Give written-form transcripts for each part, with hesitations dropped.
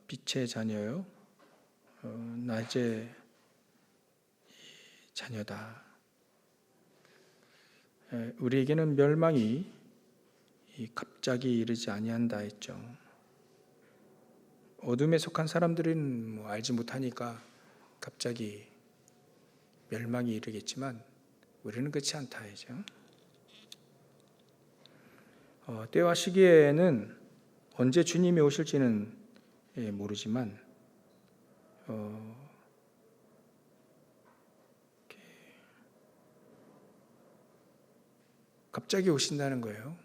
빛의 자녀요, 낮의 자녀다. 우리에게는 멸망이 갑자기 이르지 아니한다 했죠. 어둠에 속한 사람들은 알지 못하니까 갑자기 멸망이 이르겠지만 우리는 그렇지 않다 했죠. 때와 시기에는 언제 주님이 오실지는 모르지만 갑자기 오신다는 거예요.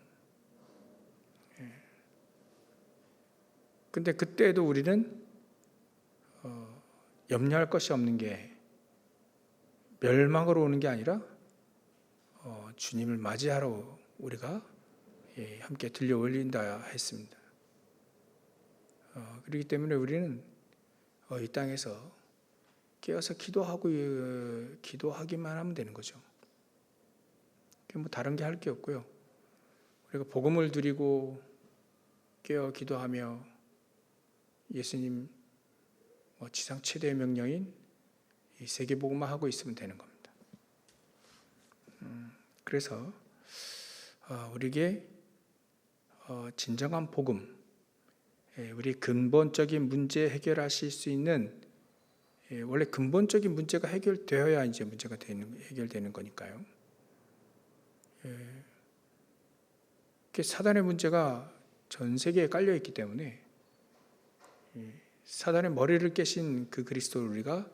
근데 그때도 우리는 염려할 것이 없는 게 멸망으로 오는 게 아니라 주님을 맞이하러 우리가 함께 들려 올린다 했습니다. 그렇기 때문에 우리는 이 땅에서 깨어서 기도하기만 하면 되는 거죠. 뭐 다른 게 할 게 없고요. 우리가 복음을 드리고 깨어 기도하며 예수님 지상 최대의 명령인 이 세계 복음만 하고 있으면 되는 겁니다. 그래서 우리에게 진정한 복음, 우리 근본적인 문제 해결하실 수 있는, 원래 근본적인 문제가 해결되어야 이제 문제가 해결되는 거니까요. 사단의 문제가 전 세계에 깔려 있기 때문에 사단의 머리를 깨신 그 그리스도를 우리가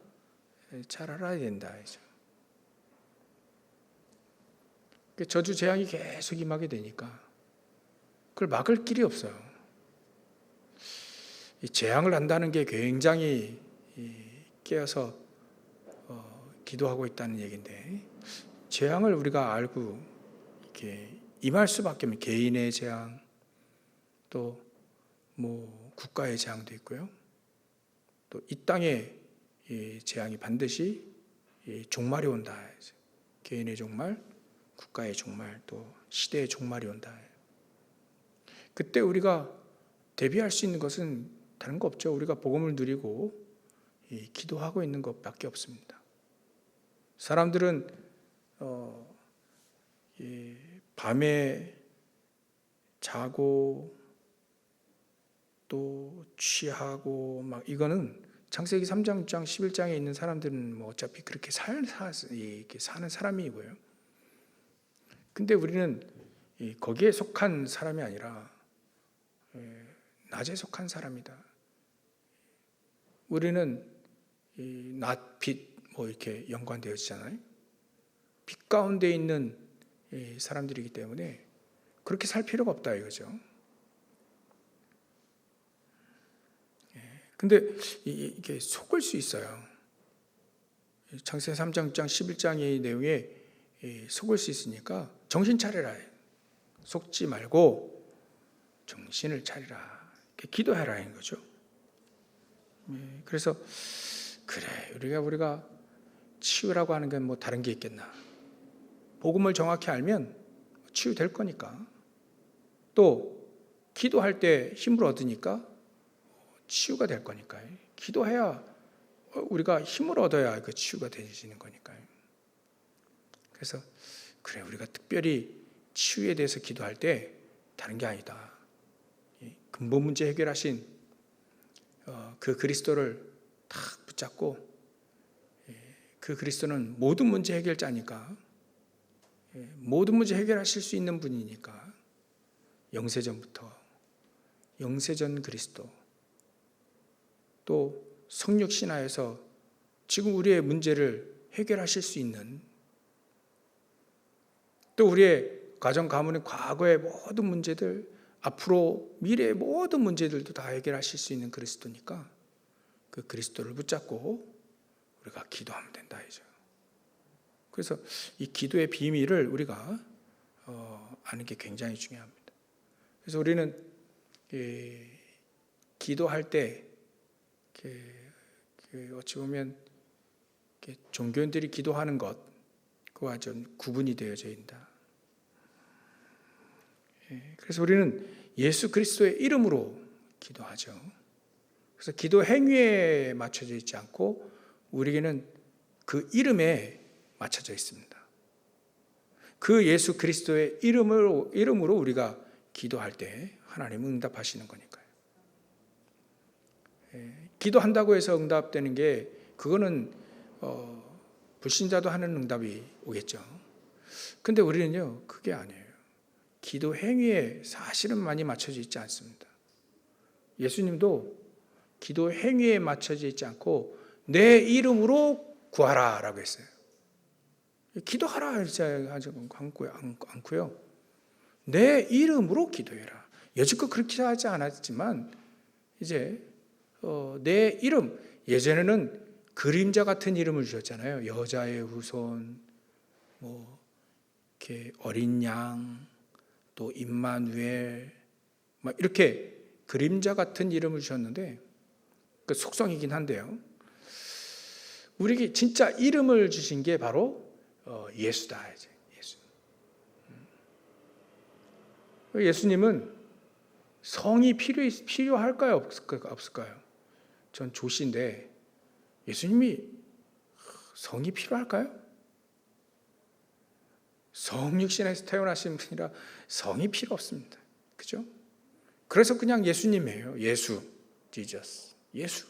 잘 알아야 된다. 저주 재앙이 계속 임하게 되니까 그걸 막을 길이 없어요. 이 재앙을 한다는 게 굉장히 깨어서 기도하고 있다는 얘기인데, 재앙을 우리가 알고 이렇게 임할 수밖에 없는 개인의 재앙, 또 국가의 재앙도 있고요. 또 이 땅에 재앙이 반드시 종말이 온다. 개인의 종말, 국가의 종말, 또 시대의 종말이 온다. 그때 우리가 대비할 수 있는 것은 다른 거 없죠. 우리가 복음을 누리고 기도하고 있는 것밖에 없습니다. 사람들은 밤에 자고 또 취하고 이거는 창세기 3장, 6장, 11장에 있는 사람들은 어차피 그렇게 사는 사람이고요. 근데 우리는 거기에 속한 사람이 아니라 낮에 속한 사람이다. 우리는 낮, 빛 이렇게 연관되어지잖아요. 빛 가운데 있는 사람들이기 때문에 그렇게 살 필요가 없다 이거죠. 근데 이게 속을 수 있어요. 창세기 3장, 6장, 11장의 내용에 속을 수 있으니까 정신 차려라. 속지 말고 정신을 차리라. 기도해라 인 거죠. 그래서 그래, 우리가 치유라고 하는 건 다른 게 있겠나. 복음을 정확히 알면 치유될 거니까. 또 기도할 때 힘을 얻으니까 치유가 될 거니까요. 기도해야 우리가 힘을 얻어야 그 치유가 되시는 거니까요. 그래서 그래, 우리가 특별히 치유에 대해서 기도할 때 다른 게 아니다. 근본 문제 해결하신 그 그리스도를 딱 붙잡고, 그 그리스도는 모든 문제 해결자니까, 모든 문제 해결하실 수 있는 분이니까, 영세전부터 영세전 그리스도, 또 성육 신화에서 지금 우리의 문제를 해결하실 수 있는, 또 우리의 가정 가문의 과거의 모든 문제들, 앞으로 미래의 모든 문제들도 다 해결하실 수 있는 그리스도니까 그 그리스도를 붙잡고 우리가 기도하면 된다 이죠. 그래서 이 기도의 비밀을 우리가 아는 게 굉장히 중요합니다. 그래서 우리는 기도할 때 어찌 보면 종교인들이 기도하는 것, 그와 좀 구분이 되어져 있다. 그래서 우리는 예수 그리스도의 이름으로 기도하죠. 그래서 기도 행위에 맞춰져 있지 않고 우리에게는 그 이름에 맞춰져 있습니다. 그 예수 그리스도의 이름으로 우리가 기도할 때 하나님은 응답하시는 거니까요. 기도한다고 해서 응답되는 게 그거는 불신자도 하는 응답이 오겠죠. 근데 우리는요, 그게 아니에요. 기도 행위에 사실은 많이 맞춰져 있지 않습니다. 예수님도 기도 행위에 맞춰져 있지 않고 내 이름으로 구하라 라고 했어요. 기도하라 하지 않고요. 내 이름으로 기도해라. 여지껏 그렇게 하지 않았지만 이제 내 이름, 예전에는 그림자 같은 이름을 주셨잖아요. 여자의 후손, 뭐 이렇게 어린 양, 또 임마누엘, 막 이렇게 그림자 같은 이름을 주셨는데 그 속성이긴 한데요. 우리에게 진짜 이름을 주신 게 바로 예수다. 이제 예수. 예수님은 성이 필요할까요? 없을까요? 전 조시인데 예수님이 성이 필요할까요? 성육신에서 태어나신 분이라 성이 필요 없습니다. 그죠? 그래서 그냥 예수님이에요. 예수, Jesus. 예수.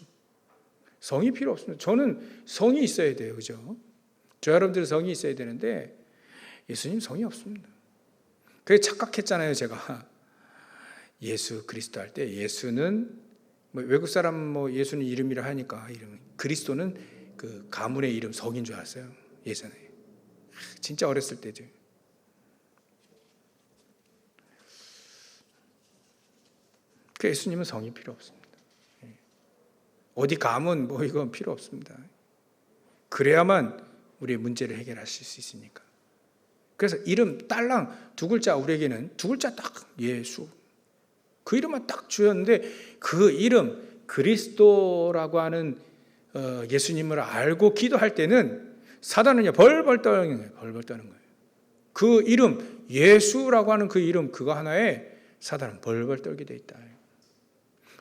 성이 필요 없습니다. 저는 성이 있어야 돼요. 그죠? 저 여러분들은 성이 있어야 되는데 예수님 성이 없습니다. 그게 착각했잖아요. 제가 예수 그리스도 할 때 예수는 뭐 외국 사람 뭐 예수는 이름이라 하니까 이름 그리스도는 그 가문의 이름 성인 줄 알았어요. 예전에 진짜 어렸을 때죠. 그 예수님은 성이 필요 없습니다. 어디 가문 뭐 이건 필요 없습니다. 그래야만 우리의 문제를 해결하실 수 있으니까. 그래서 이름 딸랑 두 글자 우리에게는 두 글자 딱 예수. 그 이름만 딱 주었는데 그 이름 그리스도라고 하는 예수님을 알고 기도할 때는 사단은요 벌벌 떠는 거예요. 벌벌 떠는 거예요. 그 이름 예수라고 하는 그 이름 그거 하나에 사단은 벌벌 떨게 돼 있다.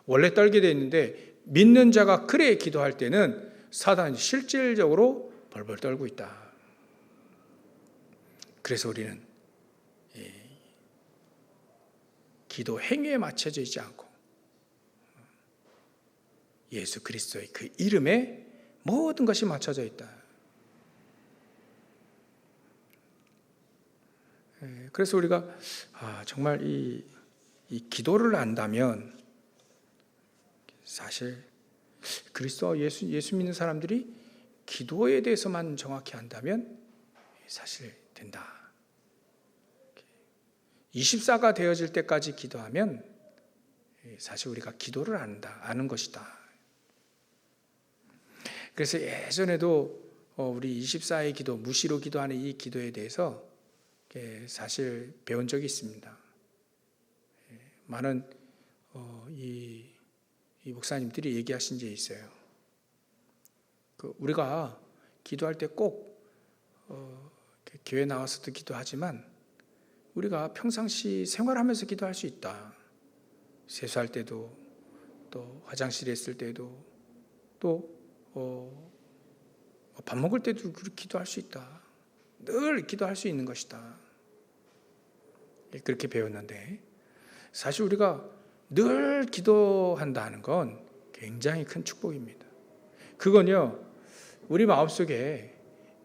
원래 떨게 돼 있는데 믿는 자가 그래 기도할 때는 사단이 실질적으로 벌벌 떨고 있다. 그래서 우리는 기도 행위에 맞춰져 있지 않고 예수 그리스도의 그 이름에 모든 것이 맞춰져 있다. 그래서 우리가 정말 이 기도를 안다면 사실 그리스도 예수 믿는 사람들이 기도에 대해서만 정확히 안다면 사실 된다. 24가 되어질 때까지 기도하면 사실 우리가 기도를 아는 것이다. 그래서 예전에도 우리 24의 기도, 무시로 기도하는 이 기도에 대해서 사실 배운 적이 있습니다. 많은 이 목사님들이 얘기하신 적이 있어요. 우리가 기도할 때 꼭 교회 나와서도 기도하지만 우리가 평상시 생활하면서 기도할 수 있다. 세수할 때도 또 화장실에 있을 때도 또 밥 먹을 때도 기도할 수 있다. 늘 기도할 수 있는 것이다. 그렇게 배웠는데 사실 우리가 늘 기도한다는 건 굉장히 큰 축복입니다. 그건요 우리 마음속에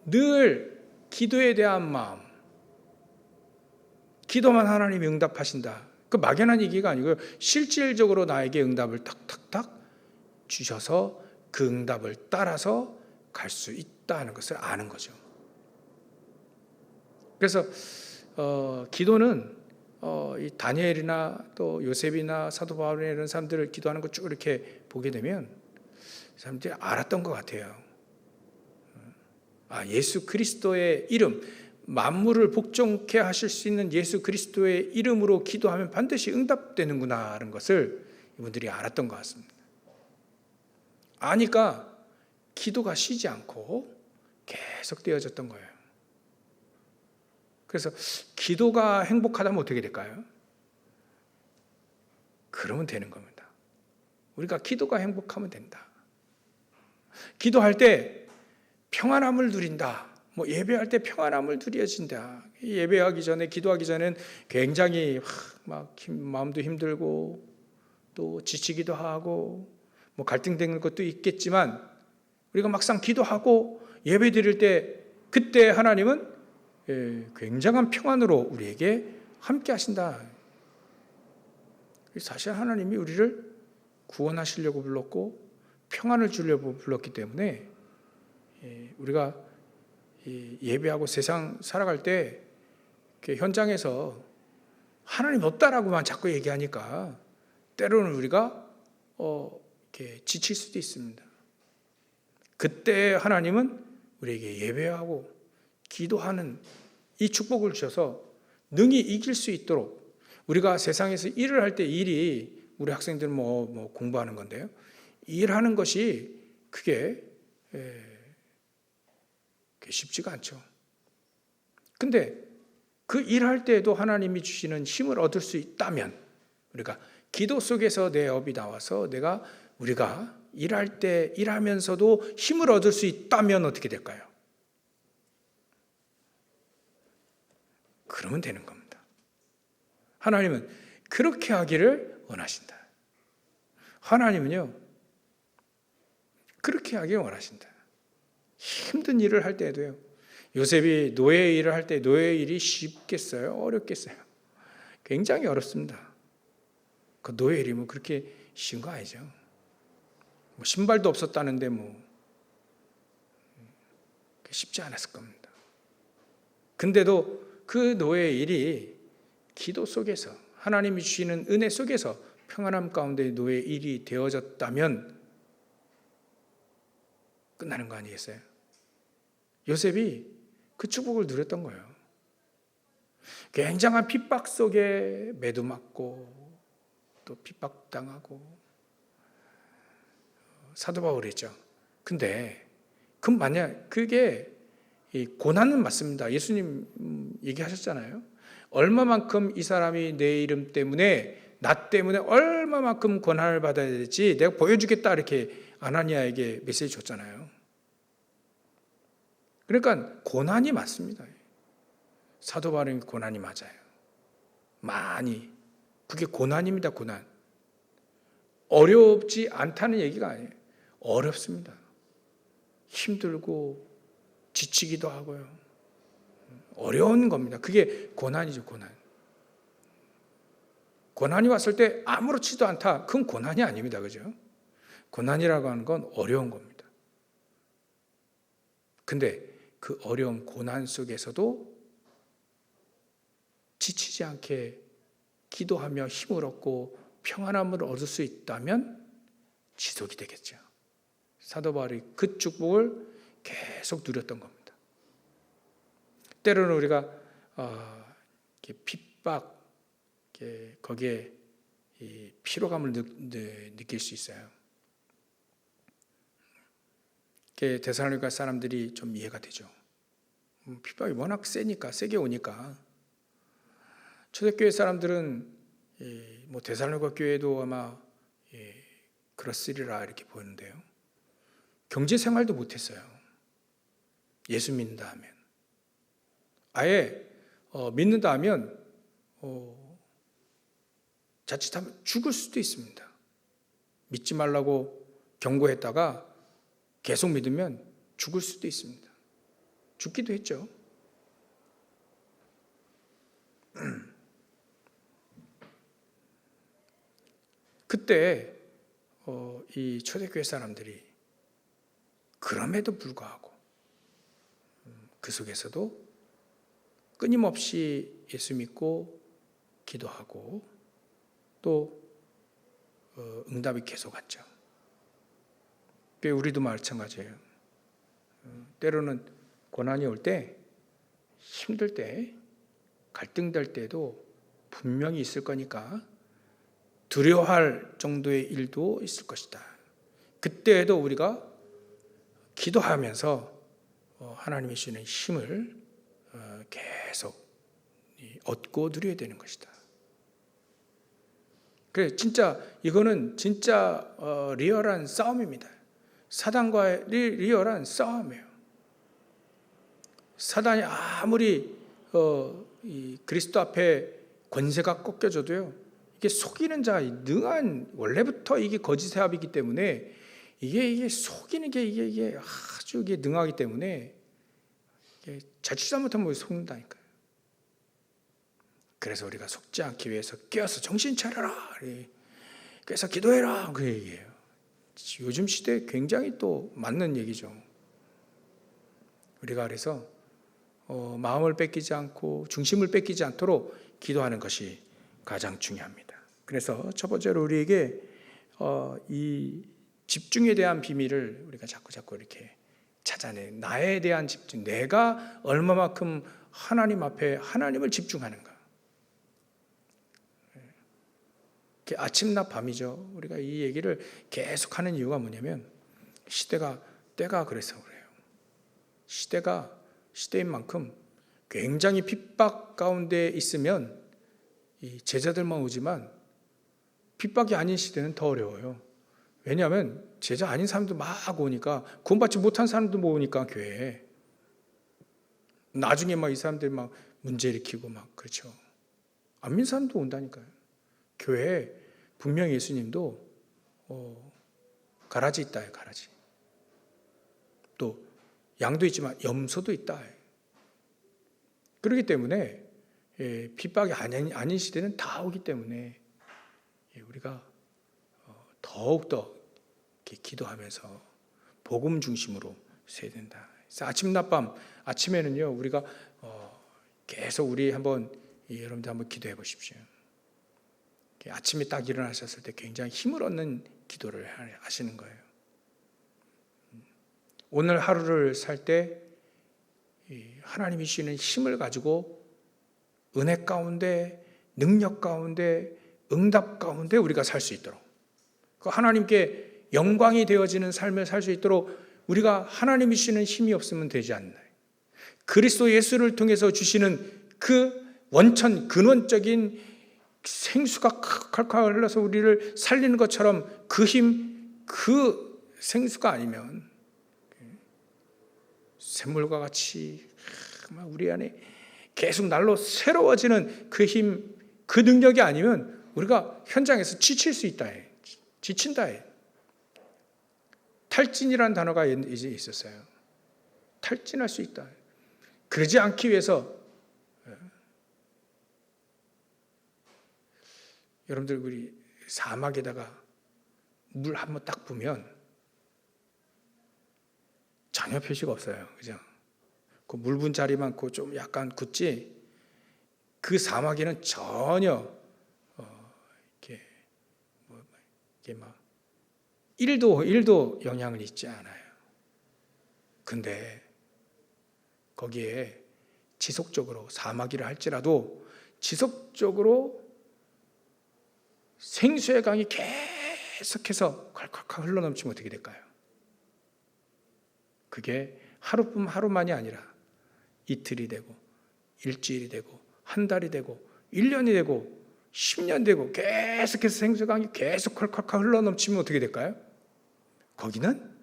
늘 기도에 대한 마음, 기도만 하나님이 응답하신다. 그 막연한 얘기가 아니고요. 실질적으로 나에게 응답을 탁탁탁 주셔서 그 응답을 따라서 갈 수 있다는 것을 아는 거죠. 그래서 기도는 이 다니엘이나 또 요셉이나 사도 바울이나 이런 사람들을 기도하는 거 쭉 이렇게 보게 되면 사람들이 알았던 것 같아요. 예수 그리스도의 이름, 만물을 복종케 하실 수 있는 예수 그리스도의 이름으로 기도하면 반드시 응답되는구나라는 것을 이분들이 알았던 것 같습니다. 아니까 기도가 쉬지 않고 계속 되어졌던 거예요. 그래서 기도가 행복하다면 어떻게 될까요? 그러면 되는 겁니다. 우리가 기도가 행복하면 된다. 기도할 때 평안함을 누린다. 예배할 때 평안함을 누려진다. 예배하기 전에, 기도하기 전엔 굉장히 막 마음도 힘들고 또 지치기도 하고 갈등되는 것도 있겠지만, 우리가 막상 기도하고 예배 드릴 때 그때 하나님은 굉장한 평안으로 우리에게 함께 하신다. 사실 하나님이 우리를 구원하시려고 불렀고 평안을 주려고 불렀기 때문에 우리가 예배하고 세상 살아갈 때 현장에서 하나님 없다라고만 자꾸 얘기하니까 때로는 우리가 이렇게 지칠 수도 있습니다. 그때 하나님은 우리에게 예배하고 기도하는 이 축복을 주셔서 능히 이길 수 있도록, 우리가 세상에서 일을 할 때 일이, 우리 학생들은 공부하는 건데요, 일하는 것이 그게 쉽지가 않죠. 근데 그 일할 때에도 하나님이 주시는 힘을 얻을 수 있다면, 우리가 기도 속에서 내 업이 나와서 우리가 일할 때 일하면서도 힘을 얻을 수 있다면 어떻게 될까요? 그러면 되는 겁니다. 하나님은 그렇게 하기를 원하신다. 하나님은요, 그렇게 하기를 원하신다. 힘든 일을 할 때에도요, 요셉이 노예 일을 할 때 노예 일이 쉽겠어요? 어렵겠어요? 굉장히 어렵습니다. 그 노예 일이면 그렇게 쉬운 거 아니죠. 신발도 없었다는데 쉽지 않았을 겁니다. 근데도 그 노예 일이 기도 속에서, 하나님이 주시는 은혜 속에서 평안함 가운데 노예 일이 되어졌다면 끝나는 거 아니겠어요? 요셉이 그 축복을 누렸던 거예요. 굉장한 핍박 속에 매도 맞고 또 핍박당하고 사도 바울이 했죠. 근데 만약 그게 고난은 맞습니다. 예수님 얘기하셨잖아요. 얼마만큼 이 사람이 내 이름 때문에, 나 때문에 얼마만큼 고난을 받아야 될지 내가 보여주겠다, 이렇게 아나니아에게 메시지 줬잖아요. 그러니까 고난이 맞습니다. 사도 바울은 고난이 맞아요. 많이. 그게 고난입니다. 고난. 어렵지 않다는 얘기가 아니에요. 어렵습니다. 힘들고 지치기도 하고요. 어려운 겁니다. 그게 고난이죠. 고난. 고난이 왔을 때 아무렇지도 않다, 그건 고난이 아닙니다. 그죠? 고난이라고 하는 건 어려운 겁니다. 근데 그 어려운 고난 속에서도 지치지 않게 기도하며 힘을 얻고 평안함을 얻을 수 있다면 지속이 되겠죠. 사도 바울이 그 축복을 계속 누렸던 겁니다. 때로는 우리가 핍박, 거기에 피로감을 느낄 수 있어요. 데살로니가 사람들이 좀 이해가 되죠. 핍박이 워낙 세게 오니까. 초대교회 사람들은 데살로니가 교회도 아마 그렇으리라 이렇게 보이는데요. 경제 생활도 못했어요. 예수 믿는다 하면. 아예 믿는다 하면 자칫하면 죽을 수도 있습니다. 믿지 말라고 경고했다가 계속 믿으면 죽을 수도 있습니다. 죽기도 했죠. 그때 이 초대교회 사람들이 그럼에도 불구하고 그 속에서도 끊임없이 예수 믿고 기도하고 또 응답이 계속 왔죠. 우리도 마찬가지예요. 때로는 고난이 올 때, 힘들 때, 갈등될 때도 분명히 있을 거니까 두려워할 정도의 일도 있을 것이다. 그때에도 우리가 기도하면서 하나님이 주시는 힘을 계속 얻고 누려야 되는 것이다. 그래, 진짜 이거는 진짜 리얼한 싸움입니다. 사단과의 리얼한 싸움이에요. 사단이 아무리 이 그리스도 앞에 권세가 꺾여져도요, 이게 속이는 자가 능한, 원래부터 이게 거짓의 합이기 때문에 이게 속이는 게 이게 아주 이게 능하기 때문에 자칫 잘못하면 속는다니까요. 그래서 우리가 속지 않기 위해서 깨어서 정신 차려라, 그래서 기도해라, 그 얘기예요. 요즘 시대에 굉장히 또 맞는 얘기죠. 우리가 그래서 마음을 뺏기지 않고 중심을 뺏기지 않도록 기도하는 것이 가장 중요합니다. 그래서 첫 번째로 우리에게 이 집중에 대한 비밀을 우리가 자꾸 이렇게 찾아내. 나에 대한 집중, 내가 얼마만큼 하나님 앞에 하나님을 집중하는가. 아침낮 밤이죠. 우리가 이 얘기를 계속하는 이유가 뭐냐면 때가 그래서 그래요. 시대인 만큼 굉장히 핍박 가운데 있으면 이 제자들만 오지만 핍박이 아닌 시대는 더 어려워요. 왜냐하면 제자 아닌 사람도 막 오니까, 구원받지 못한 사람도 모으니까 교회에. 나중에 막 이 사람들이 막 문제 일으키고 막 그렇죠. 안 믿는 사람도 온다니까요. 교회에 분명히 예수님도 가라지 있다, 가라지. 또 양도 있지만 염소도 있다. 그렇기 때문에 핍박이 아닌 시대는 다 오기 때문에 우리가 더욱더 기도하면서 복음 중심으로 서야 된다. 그래서 아침 낮밤, 아침에는요 우리가 계속 우리 여러분들 한번 기도해 보십시오. 아침에 딱 일어나셨을 때 굉장히 힘을 얻는 기도를 하시는 거예요. 오늘 하루를 살 때 하나님이 주시는 힘을 가지고 은혜 가운데, 능력 가운데, 응답 가운데 우리가 살 수 있도록, 그 하나님께 영광이 되어지는 삶을 살 수 있도록 우리가 하나님이 주시는 힘이 없으면 되지 않나요? 그리스도 예수를 통해서 주시는 그 근원적인 생수가 칼칼 흘러서 우리를 살리는 것처럼 그 힘, 그 생수가 아니면 샘물과 같이 우리 안에 계속 날로 새로워지는 그 힘, 그 능력이 아니면 우리가 현장에서 지칠 수 있다. 지친다. 탈진이라는 단어가 이제 있었어요. 탈진할 수 있다. 그러지 않기 위해서 여러분들 우리 사막에다가 물 한번 딱 부으면 전혀 표시가 없어요. 그죠? 그 물 분 자리만 좀 약간 굳지, 그 사막에는 전혀 이게 막 1도 영향을 있지 않아요. 근데 거기에 지속적으로 사막이라 할지라도 지속적으로 생수의 강이 계속해서 콸콸콸 흘러넘치면 어떻게 될까요? 그게 하루만이 아니라 이틀이 되고 일주일이 되고 한 달이 되고 1년이 되고 10년 되고 계속해서 생수의 강이 계속 콸콸콸 흘러넘치면 어떻게 될까요? 거기는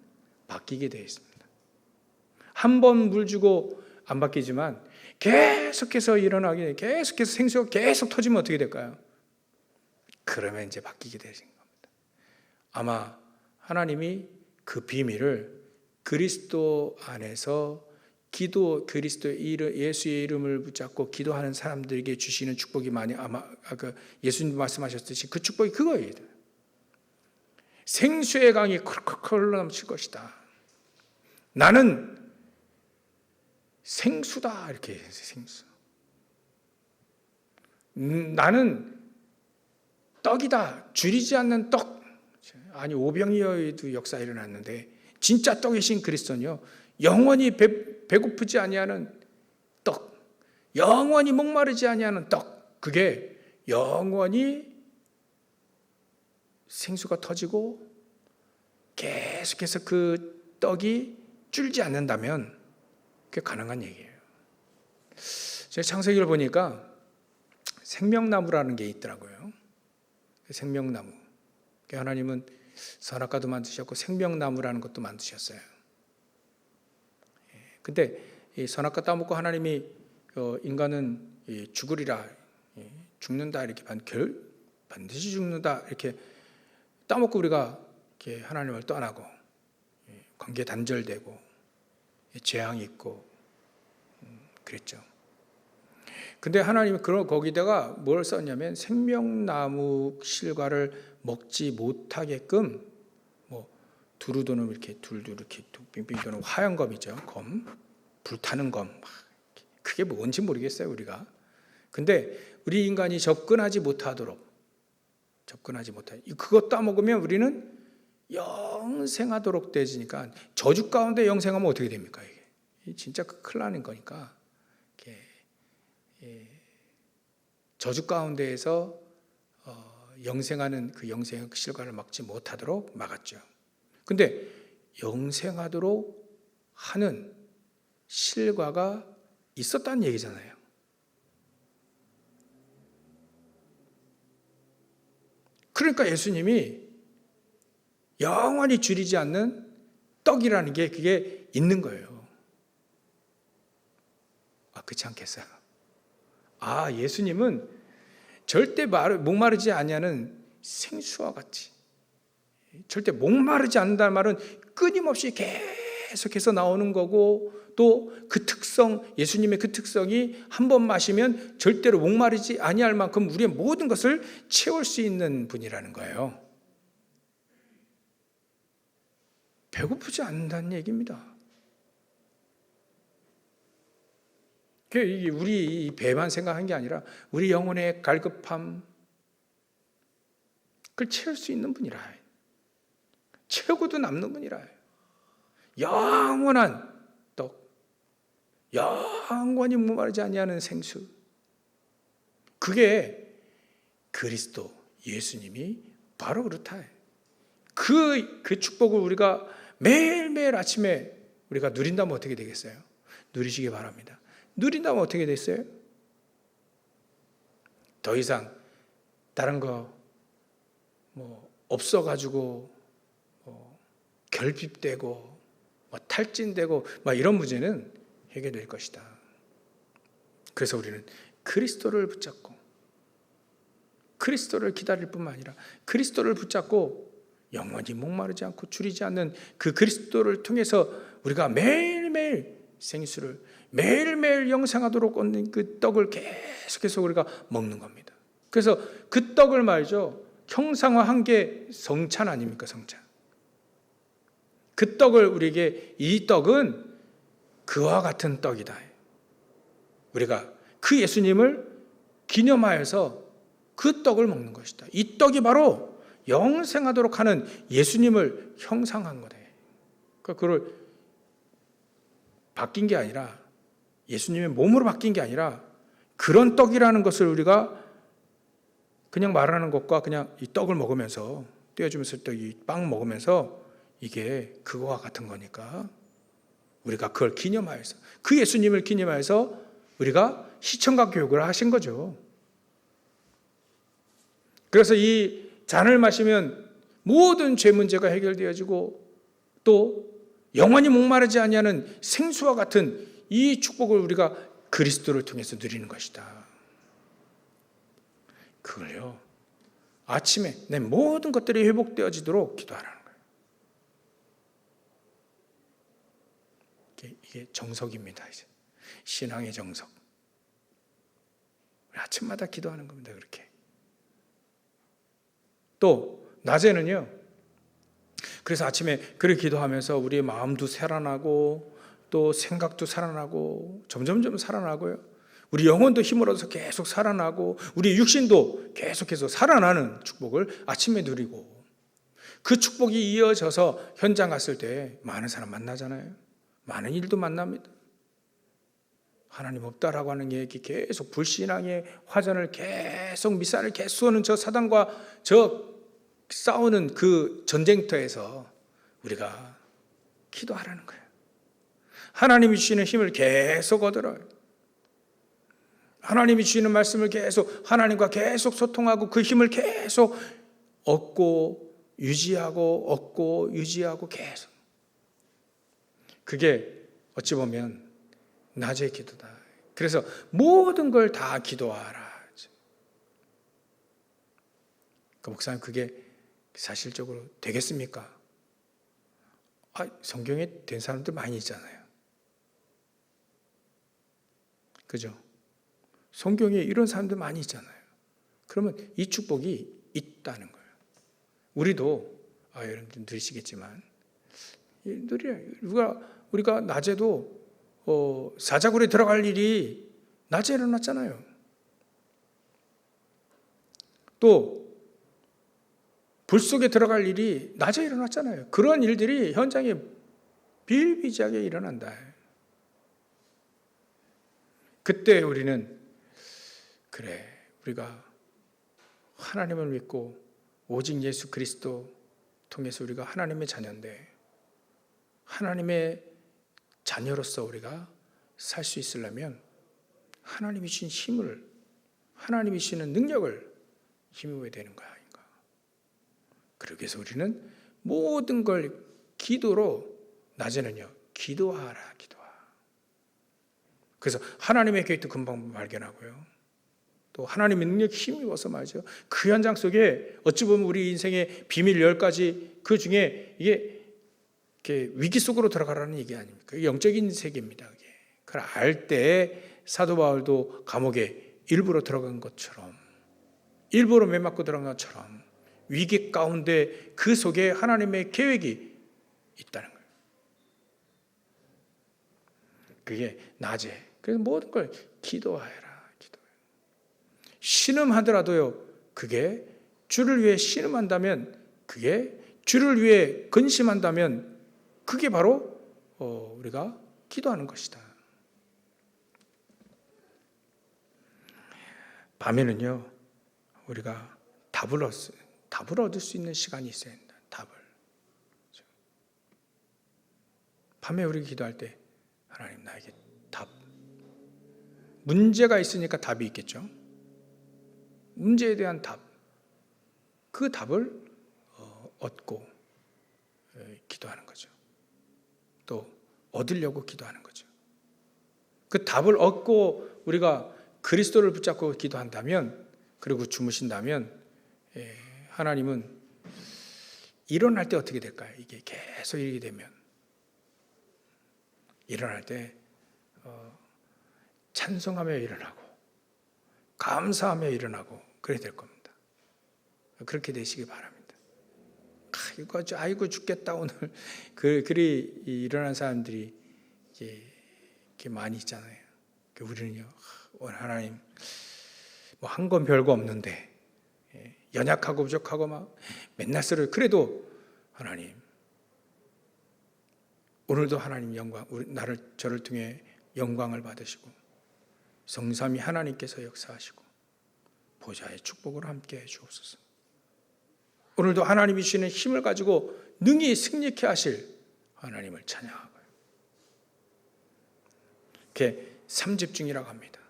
바뀌게 되어 있습니다. 한 번 물 주고 안 바뀌지만 계속해서 일어나게, 계속해서 생수가 계속 터지면 어떻게 될까요? 그러면 이제 바뀌게 되신 겁니다. 아마 하나님이 그 비밀을 그리스도 안에서 예수의 이름을 붙잡고 기도하는 사람들에게 주시는 축복이 아마 예수님 말씀하셨듯이 그 축복이 그거예요. 생수의 강이 콜콜콜 흘러넘칠 것이다. 나는 생수다, 이렇게 해서 생수. 나는 떡이다, 줄이지 않는 떡. 아니, 오병이어에도 역사 일어났는데 진짜 떡이신 그리스도는요, 영원히 배고프지 아니하는 떡, 영원히 목마르지 아니하는 떡, 그게 영원히 생수가 터지고 계속해서 그 떡이 줄지 않는다면 그게 가능한 얘기예요. 제가 창세기를 보니까 생명나무라는 게 있더라고요. 생명나무. 하나님은 선악과도 만드셨고 생명나무라는 것도 만드셨어요. 근데 이 선악과 따먹고 하나님이 인간은 죽으리라, 죽는다 이렇게 반드시 죽는다 이렇게 따먹고 우리가 이렇게 하나님을 떠나고 관계 단절되고 재앙이 있고 그랬죠. 근데 하나님이 거기다가 뭘 썼냐면 생명나무 실과를 먹지 못하게끔 두루도는 이렇게 둘둘 이렇게 빙빙 도는 화염 검이죠. 검, 불타는 검. 그게 뭔지 모르겠어요 우리가. 근데 우리 인간이 접근하지 못하도록 그것 따먹으면 우리는 영생하도록 되지니까 저주 가운데 영생하면 어떻게 됩니까 이게? 진짜 큰일 나는 거니까. 저주 가운데에서 영생하는 그 영생의 실과를 먹지 못하도록 막았죠. 근데 영생하도록 하는 실과가 있었다는 얘기잖아요. 그러니까 예수님이 영원히 줄이지 않는 떡이라는 게 그게 있는 거예요. 그렇지 않겠어요? 예수님은 절대 목마르지 아니하는 생수와 같이, 절대 목마르지 않는다는 말은 끊임없이 계속해서 나오는 거고, 또 그 특성, 예수님의 그 특성이 한 번 마시면 절대로 목마르지 아니할 만큼 우리의 모든 것을 채울 수 있는 분이라는 거예요. 배고프지 않는다는 얘기입니다. 우리 배만 생각한 게 아니라 우리 영혼의 갈급함, 그걸 채울 수 있는 분이라. 채우고도 남는 분이라. 영원한 떡, 영원히 목마르지 아니하는 생수. 그게 그리스도 예수님이 바로 그렇다. 그 축복을 우리가 매일매일 아침에 우리가 누린다면 어떻게 되겠어요? 누리시기 바랍니다. 누린다면 어떻게 됐어요? 더 이상 다른 거 없어가지고 결핍되고 탈진되고 이런 문제는 해결될 것이다. 그래서 우리는 그리스도를 붙잡고 그리스도를 기다릴 뿐만 아니라 그리스도를 붙잡고 영원히 목마르지 않고 줄이지 않는 그 그리스도를 통해서 우리가 매일매일 생수를 매일매일 영생하도록 얻는 그 떡을 계속해서 우리가 먹는 겁니다. 그래서 그 떡을 말이죠, 형상화한 게 성찬 아닙니까? 성찬. 그 떡을 우리에게, 이 떡은 그와 같은 떡이다. 우리가 그 예수님을 기념하여서 그 떡을 먹는 것이다. 이 떡이 바로 영생하도록 하는 예수님을 형상한 거다. 그러니까 그걸 바뀐 게 아니라, 예수님의 몸으로 바뀐 게 아니라 그런 떡이라는 것을 우리가 그냥 말하는 것과 그냥 이 떡을 먹으면서 떼어주면서 또 이 빵 먹으면서 이게 그거와 같은 거니까 우리가 그걸 기념하여서, 그 예수님을 기념하여서 우리가 시청각 교육을 하신 거죠. 그래서 이 잔을 마시면 모든 죄 문제가 해결되어지고 또 영원히 목마르지 아니하는 생수와 같은 이 축복을 우리가 그리스도를 통해서 누리는 것이다. 그걸요, 아침에 내 모든 것들이 회복되어지도록 기도하라는 거예요. 이게 정석입니다. 이제 신앙의 정석. 아침마다 기도하는 겁니다. 그렇게. 또 낮에는요, 그래서 아침에 그렇게 기도하면서 우리의 마음도 살아나고 또 생각도 살아나고 점점점 살아나고요, 우리 영혼도 힘을 얻어서 계속 살아나고 우리 육신도 계속해서 살아나는 축복을 아침에 누리고, 그 축복이 이어져서 현장 갔을 때 많은 사람 만나잖아요. 많은 일도 만납니다. 하나님 없다라고 하는 얘기, 계속 불신앙의 화전을 계속 미사를 계속 쏘는 저 사단과 저 싸우는 그 전쟁터에서 우리가 기도하라는 거예요. 하나님이 주시는 힘을 계속 얻으라. 하나님이 주시는 말씀을 계속, 하나님과 계속 소통하고 그 힘을 계속 얻고 유지하고 얻고 유지하고 계속. 그게 어찌 보면 낮의 기도다. 그래서 모든 걸 다 기도하라. 그 목사님, 그게 사실적으로 되겠습니까? 성경에 된 사람들 많이 있잖아요. 그죠? 성경에 이런 사람들 많이 있잖아요. 그러면 이 축복이 있다는 거예요. 우리도 여러분들 누리시겠지만 우리가 낮에도 사자굴에 들어갈 일이 낮에 일어났잖아요. 또 불 속에 들어갈 일이 낮에 일어났잖아요. 그런 일들이 현장에 비일비재하게 일어난다. 그때 우리는 우리가 하나님을 믿고 오직 예수 그리스도 통해서 우리가 하나님의 자녀인데 하나님의 자녀로서 우리가 살 수 있으려면 하나님이 주신 힘을, 하나님이 주시는 능력을 힘입어야 되는 거야. 그러기 위해서 우리는 모든 걸 기도로, 낮에는요 기도하라. 그래서 하나님의 계획도 금방 발견하고요, 또 하나님의 능력에 힘입어서 말이죠, 그 현장 속에 어찌 보면 우리 인생의 비밀 10가지 그 중에 이게 위기 속으로 들어가라는 얘기 아닙니까? 영적인 세계입니다. 그걸 알 때 사도 바울도 감옥에 일부러 들어간 것처럼, 일부러 매 맞고 들어간 것처럼 위기 가운데 그 속에 하나님의 계획이 있다는 거예요. 그게 낮에. 그래서 모든 걸 기도하라. 신음하더라도요, 그게 주를 위해 신음한다면, 그게 주를 위해 근심한다면, 그게 바로 우리가 기도하는 것이다. 밤에는요, 우리가 답을 얻을 수 있는 시간이 있어야 된다. 답을. 밤에 우리가 기도할 때 하나님, 나에게 답. 문제가 있으니까 답이 있겠죠. 문제에 대한 답. 그 답을 얻고 기도하는 거죠. 또 얻으려고 기도하는 거죠. 그 답을 얻고 우리가 그리스도를 붙잡고 기도한다면, 그리고 주무신다면, 하나님은 일어날 때 어떻게 될까요? 이게 계속 이렇게 되면 일어날 때 찬송하며 일어나고 감사하며 일어나고 그래야 될 겁니다. 그렇게 되시기 바랍니다. 아이고 죽겠다 오늘. 그리 일어난 사람들이 이렇게 많이 있잖아요. 우리는요, 하나님 한 건 별거 없는데 연약하고 부족하고 막 맨날 그래도 하나님, 오늘도 하나님 영광, 저를 통해 영광을 받으시고 성삼위 하나님께서 역사하시고 보좌의 축복을 함께 해 주옵소서. 오늘도 하나님이 주시는 힘을 가지고 능히 승리케 하실 하나님을 찬양하고요. 이렇게 삼집중이라고 합니다.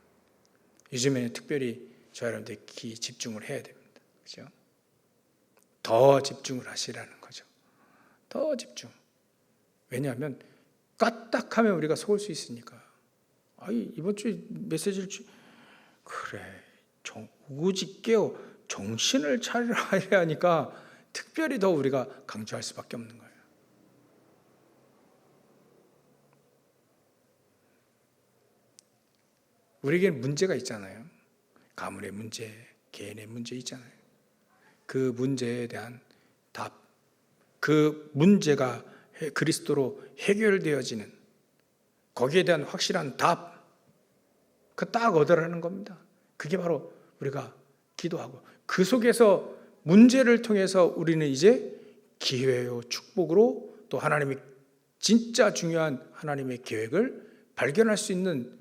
요즘에는 특별히 저 여러분들 집중을 해야 됩니다. 그렇죠? 더 집중을 하시라는 거죠. 더 집중. 왜냐하면 까딱하면 우리가 속을 수 있으니까. 이번 주에 메시지를 그래, 오직 깨어 정신을 차리라 하니까 특별히 더 우리가 강조할 수밖에 없는 거예요. 우리에게는 문제가 있잖아요. 가문의 문제, 개인의 문제 있잖아요. 그 문제에 대한 답, 그 문제가 그리스도로 해결되어지는 거기에 대한 확실한 답, 그 딱 얻으라는 겁니다. 그게 바로 우리가 기도하고, 그 속에서 문제를 통해서 우리는 이제 기회요 축복으로 또 하나님의 진짜 중요한 하나님의 계획을 발견할 수 있는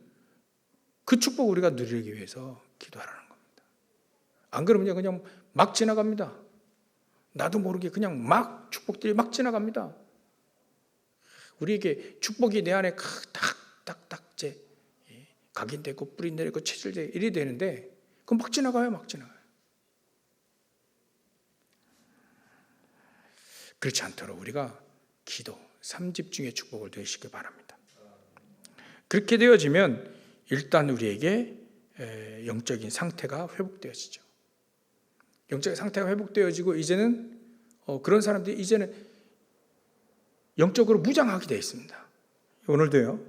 그 축복을 우리가 누리기 위해서 기도하라는 겁니다. 안 그러면 그냥 막 지나갑니다. 나도 모르게 그냥 막 축복들이 막 지나갑니다. 우리에게 축복이 내 안에 딱딱딱 각인되고 뿌리 내리고 체질되고 이래 되는데 그건 막 지나가요. 그렇지 않도록 우리가 기도, 3집중의 축복을 누리시기 바랍니다. 그렇게 되어지면 일단 우리에게 영적인 상태가 회복되어지죠. 영적인 상태가 회복되어지고 이제는 그런 사람들이 이제는 영적으로 무장하게 되어 있습니다. 오늘도요.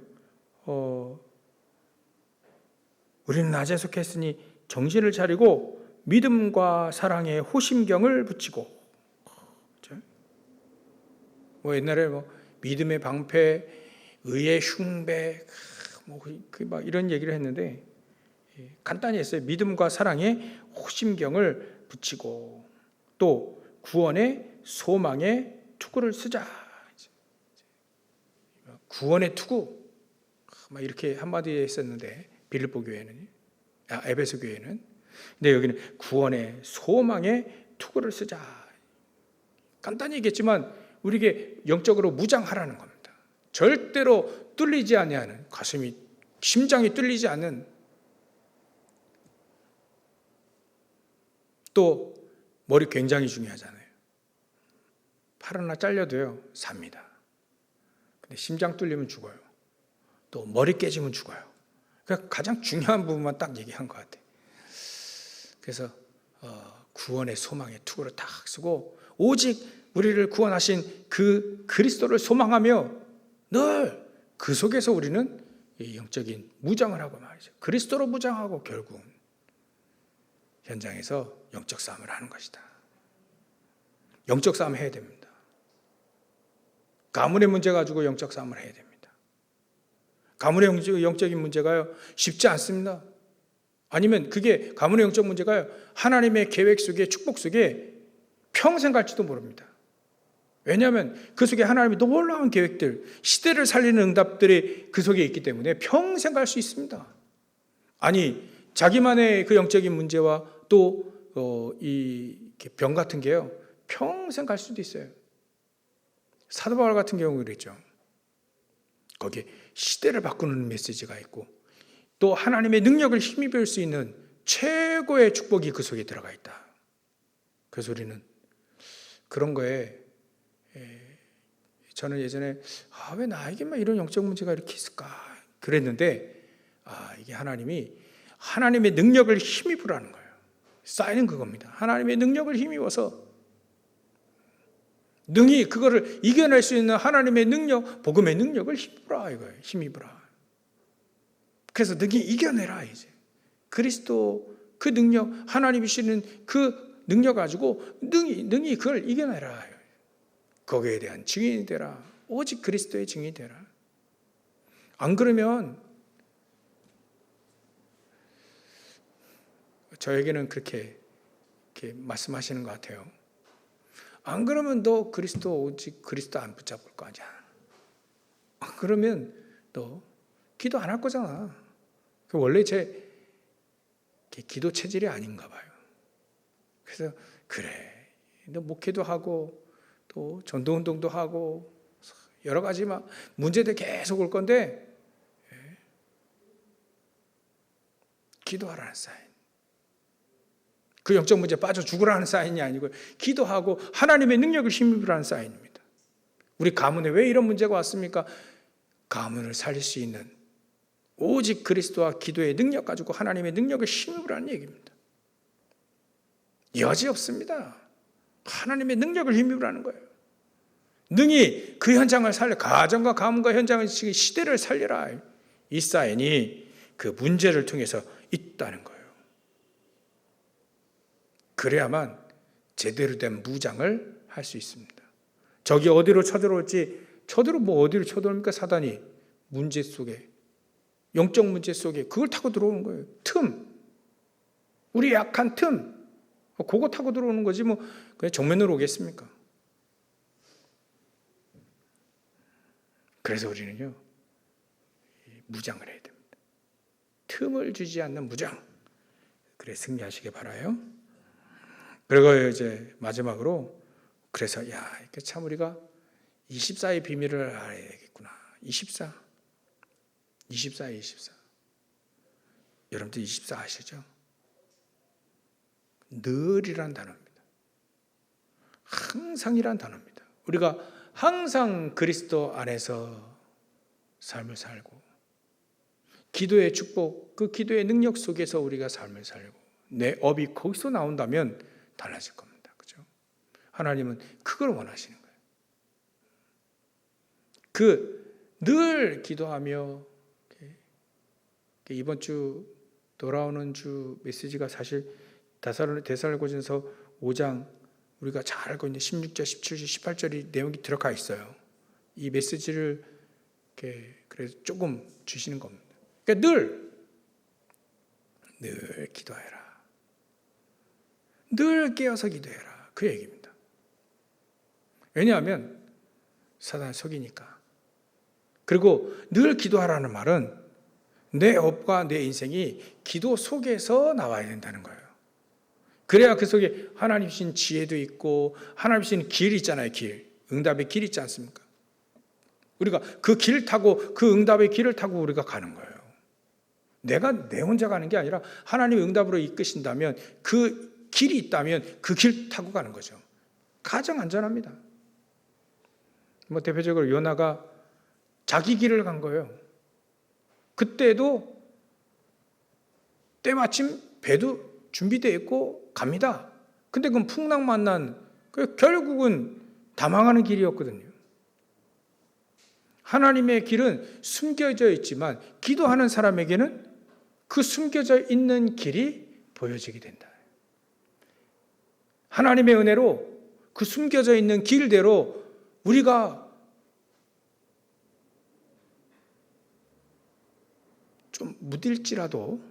우리는 낮에 속했으니 정신을 차리고 믿음과 사랑에 호심경을 붙이고, 뭐 옛날에 믿음의 방패, 의의 흉배, 막 이런 얘기를 했는데 간단히 했어요. 믿음과 사랑에 호심경을 붙이고 또 구원의 소망의 투구를 쓰자. 구원의 투구 막 이렇게 한마디에 했었는데 빌립보 교회는, 에베소 교회는, 근데 여기는 구원의 소망의 투구를 쓰자. 간단히 얘기했지만 우리에게 영적으로 무장하라는 겁니다. 절대로 뚫리지 아니하는, 가슴이, 심장이 뚫리지 않는, 또 머리 굉장히 중요하잖아요. 팔 하나 잘려도요 삽니다. 근데 심장 뚫리면 죽어요. 또 머리 깨지면 죽어요. 그러니까 가장 중요한 부분만 딱 얘기한 것 같아요. 그래서 구원의 소망의 투구를 딱 쓰고 오직 우리를 구원하신 그 그리스도를 소망하며 늘 그 속에서 우리는 영적인 무장을 하고 말이죠. 그리스도로 무장하고 결국은 현장에서 영적 싸움을 하는 것이다. 영적 싸움 해야 됩니다. 가문의 문제 가지고 영적 싸움을 해야 됩니다. 가문의 영적인 문제가요 쉽지 않습니다. 아니면 그게 가문의 영적 문제가요 하나님의 계획 속에, 축복 속에 평생 갈지도 모릅니다. 왜냐하면 그 속에 하나님의 놀라운 계획들, 시대를 살리는 응답들이 그 속에 있기 때문에 평생 갈 수 있습니다. 아니 자기만의 그 영적인 문제와 또 이 병 같은 게요 평생 갈 수도 있어요. 사도 바울 같은 경우 그랬죠. 거기에 시대를 바꾸는 메시지가 있고 또 하나님의 능력을 힘입을 수 있는 최고의 축복이 그 속에 들어가 있다. 그래서 우리는 그런 거에, 저는 예전에 왜 나에게만 이런 영적 문제가 이렇게 있을까 그랬는데 이게 하나님의 능력을 힘입으라는 거예요. 사인은 그겁니다. 하나님의 능력을 힘입어서 능히 그거를 이겨낼 수 있는 하나님의 능력, 복음의 능력을 힘입으라 이거예요. 힘입으라. 그래서 능히 이겨내라 이제. 그리스도 그 능력, 하나님이 주시는 그 능력 가지고 능히 그걸 이겨내라. 거기에 대한 증인이 되라. 오직 그리스도의 증인이 되라. 안 그러면 저에게는 그렇게 말씀하시는 것 같아요. 안 그러면 너 오직 그리스도 안 붙잡을 거 아니야. 안 그러면 너 기도 안 할 거잖아. 원래 제 기도 체질이 아닌가 봐요. 그래서 그래, 너 목회도 하고 또 전도운동도 하고 여러 가지 막 문제들 계속 올 건데 기도하라는 사인. 그 영적 문제 빠져 죽으라는 사인이 아니고 기도하고 하나님의 능력을 힘입으라는 사인입니다. 우리 가문에 왜 이런 문제가 왔습니까? 가문을 살릴 수 있는 오직 그리스도와 기도의 능력 가지고 하나님의 능력을 힘입으라는 얘기입니다. 여지 없습니다. 하나님의 능력을 힘입으라는 거예요. 능히 그 현장을 살려, 가정과 가문과 현장을 시대를 살려라. 이 사인이 그 문제를 통해서 있다는 거예요. 그래야만 제대로 된 무장을 할 수 있습니다. 적이 어디로 쳐들어올지, 어디로 쳐들어옵니까? 사단이 문제 속에, 영적 문제 속에 그걸 타고 들어오는 거예요. 틈, 우리 약한 틈, 그거 타고 들어오는 거지 뭐 그냥 정면으로 오겠습니까? 그래서 우리는요 무장을 해야 됩니다. 틈을 주지 않는 무장. 그래 승리하시길 바라요. 그리고 이제 마지막으로 그래서 이게 참 우리가 24의 비밀을 알아야 되겠구나. 24. 여러분들 24 아시죠? 늘이란 단어입니다. 항상이란 단어입니다. 우리가 항상 그리스도 안에서 삶을 살고 기도의 축복, 그 기도의 능력 속에서 우리가 삶을 살고 내 업이 거기서 나온다면 달라질 겁니다. 그죠? 하나님은 그걸 원하시는 거예요. 늘 기도하며 이번 주 돌아오는 주 메시지가 사실 데살로니가전서 5장 우리가 잘 알고 있는 16절, 17절, 18절이 내용이 들어가 있어요. 이 메시지를 그래서 조금 주시는 겁니다. 그러니까 늘 기도해라. 늘 깨어서 기도해라. 그 얘기입니다. 왜냐하면 사단을 속이니까. 그리고 늘 기도하라는 말은 내 업과 내 인생이 기도 속에서 나와야 된다는 거예요. 그래야 그 속에 하나님 주신 지혜도 있고 하나님 주신 길 있잖아요. 길. 응답의 길 있지 않습니까? 우리가 그 길 타고 그 응답의 길을 타고 우리가 가는 거예요. 내가 내 혼자 가는 게 아니라 하나님의 응답으로 이끄신다면 그 길이 있다면 그 길 타고 가는 거죠. 가장 안전합니다. 대표적으로 요나가 자기 길을 간 거예요. 그때도 때마침 배도 준비되어 있고 갑니다. 근데 그건 풍랑 만난 결국은 다 망하는 길이었거든요. 하나님의 길은 숨겨져 있지만 기도하는 사람에게는 그 숨겨져 있는 길이 보여지게 된다. 하나님의 은혜로 그 숨겨져 있는 길대로 우리가 좀 무딜지라도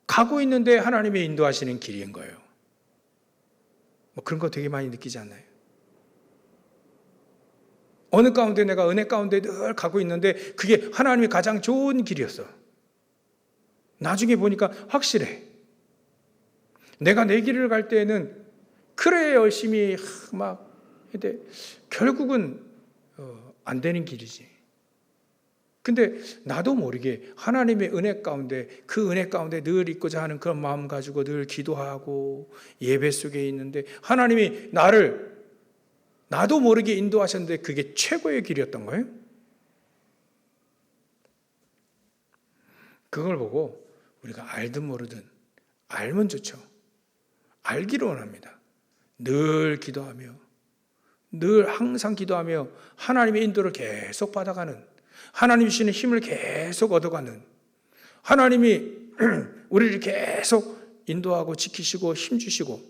가고 있는데 하나님의 인도하시는 길인 거예요. 그런 거 되게 많이 느끼지 않나요? 어느 가운데 내가 은혜 가운데 늘 가고 있는데 그게 하나님이 가장 좋은 길이었어. 나중에 보니까 확실해. 내가 내 길을 갈 때에는 그래 열심히 막 근데 결국은 안 되는 길이지. 근데 나도 모르게 하나님의 은혜 가운데 그 은혜 가운데 늘 있고자 하는 그런 마음 가지고 늘 기도하고 예배 속에 있는데 하나님이 나도 모르게 인도하셨는데 그게 최고의 길이었던 거예요. 그걸 보고 우리가 알든 모르든 알면 좋죠. 알기를 원합니다. 늘 기도하며 늘 항상 기도하며 하나님의 인도를 계속 받아가는 하나님 주시는 힘을 계속 얻어가는 하나님이 우리를 계속 인도하고 지키시고 힘주시고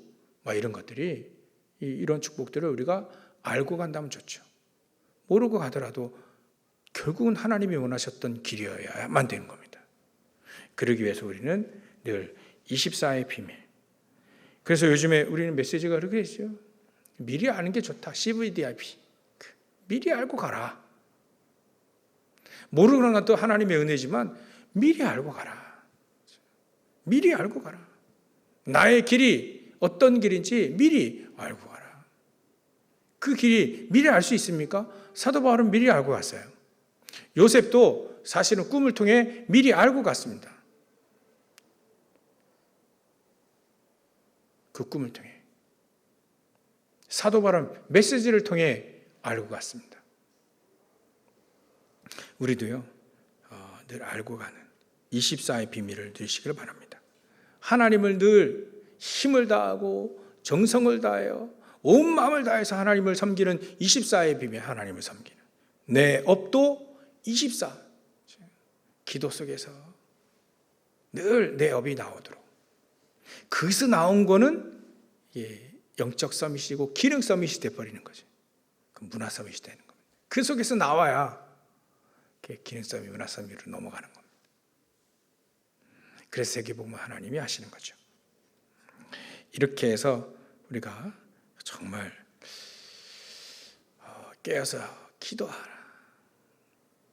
이런 것들이 이런 축복들을 우리가 알고 간다면 좋죠. 모르고 가더라도 결국은 하나님이 원하셨던 길이어야만 되는 겁니다. 그러기 위해서 우리는 늘 24의 비밀. 그래서 요즘에 우리는 메시지가 그렇게 있어요. 미리 아는 게 좋다. CVDIP. 미리 알고 가라. 모르는 것도 하나님의 은혜지만 미리 알고 가라. 미리 알고 가라. 나의 길이 어떤 길인지 미리 알고 가라. 그 길이 미리 알 수 있습니까? 사도 바울은 미리 알고 갔어요. 요셉도 사실은 꿈을 통해 미리 알고 갔습니다. 그 꿈을 통해. 사도 바울은 메시지를 통해 알고 갔습니다. 우리도요, 늘 알고 가는 24의 비밀을 누리시기를 바랍니다. 하나님을 늘 힘을 다하고 정성을 다하여 온 마음을 다해서 하나님을 섬기는 24의 비밀, 하나님을 섬기는 내 업도 24 기도 속에서 늘 내 업이 나오도록 거기서 나온 거는 영적 서밋이고 기능 서밋이 돼버리는 거죠. 그 문화 서밋이 되는 겁니다. 그 속에서 나와야 기능 서밋, 문화 서밋으로 넘어가는 겁니다. 그래서 세계복음을 하나님이 하시는 거죠. 이렇게 해서 우리가 정말 깨어서 기도하라.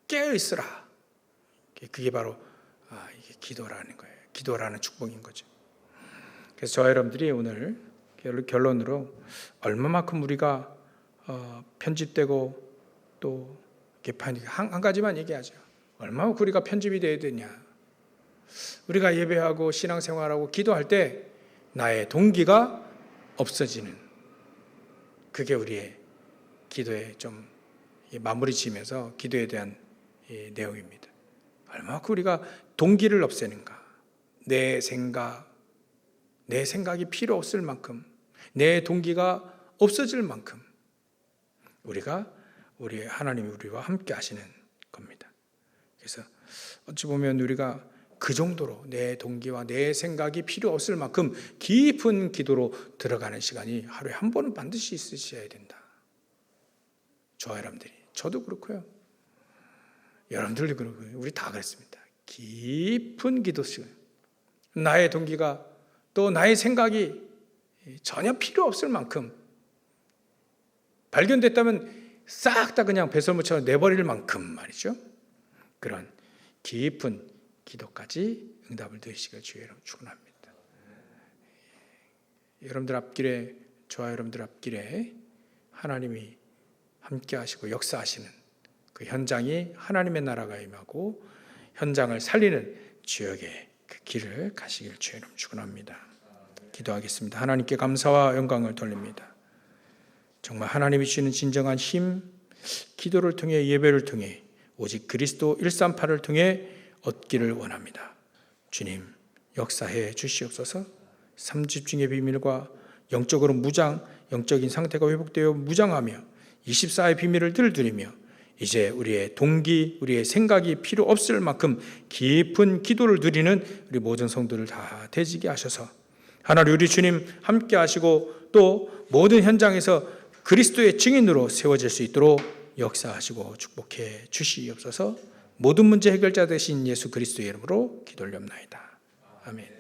깨어있으라. 그게 바로 이게 기도라는 거예요. 기도라는 축복인 거죠. 그래서 저와 여러분들이 오늘 결론으로 얼마만큼 우리가 편집되고 또 한 가지만 얘기하죠. 얼마만큼 우리가 편집이 돼야 되냐. 우리가 예배하고 신앙생활하고 기도할 때 나의 동기가 없어지는 그게 우리의 기도에 좀 마무리 지으면서 기도에 대한 내용입니다. 얼마큼 우리가 동기를 없애는가. 내 생각이 필요 없을 만큼, 내 동기가 없어질 만큼 우리 하나님이 우리와 함께 하시는 겁니다. 그래서 어찌 보면 우리가 그 정도로 내 동기와 내 생각이 필요 없을 만큼 깊은 기도로 들어가는 시간이 하루에 한 번은 반드시 있으셔야 된다. 저와 여러분들이, 저도 그렇고요. 여러분들도 그렇고요. 우리 다 그랬습니다. 깊은 기도 시간. 나의 동기가 또 나의 생각이 전혀 필요 없을 만큼 발견됐다면 싹 다 그냥 배설물처럼 내버릴 만큼 말이죠. 그런 깊은 기도까지 응답을 드리시길 주의 이름으로 축원합니다. 여러분들 앞길에, 저와 여러분들 앞길에 하나님이 함께 하시고 역사하시는 그 현장이 하나님의 나라가 임하고 현장을 살리는 지역의 그 길을 가시길 주의 이름으로 축원합니다. 기도하겠습니다. 하나님께 감사와 영광을 돌립니다. 정말 하나님이 주시는 진정한 힘, 기도를 통해, 예배를 통해, 오직 그리스도 138을 통해 얻기를 원합니다. 주님, 역사해 주시옵소서. 삼집중의 비밀과 영적으로 영적인 상태가 회복되어 무장하며 24의 비밀을 들들이며 이제 우리의 동기, 우리의 생각이 필요 없을 만큼 깊은 기도를 드리는 우리 모든 성도를 다 되지게 하셔서 하나님 우리 주님 함께 하시고 또 모든 현장에서 그리스도의 증인으로 세워질 수 있도록 역사하시고 축복해 주시옵소서. 모든 문제 해결자 되신 예수 그리스도의 이름으로 기도 올렵나이다. 아멘.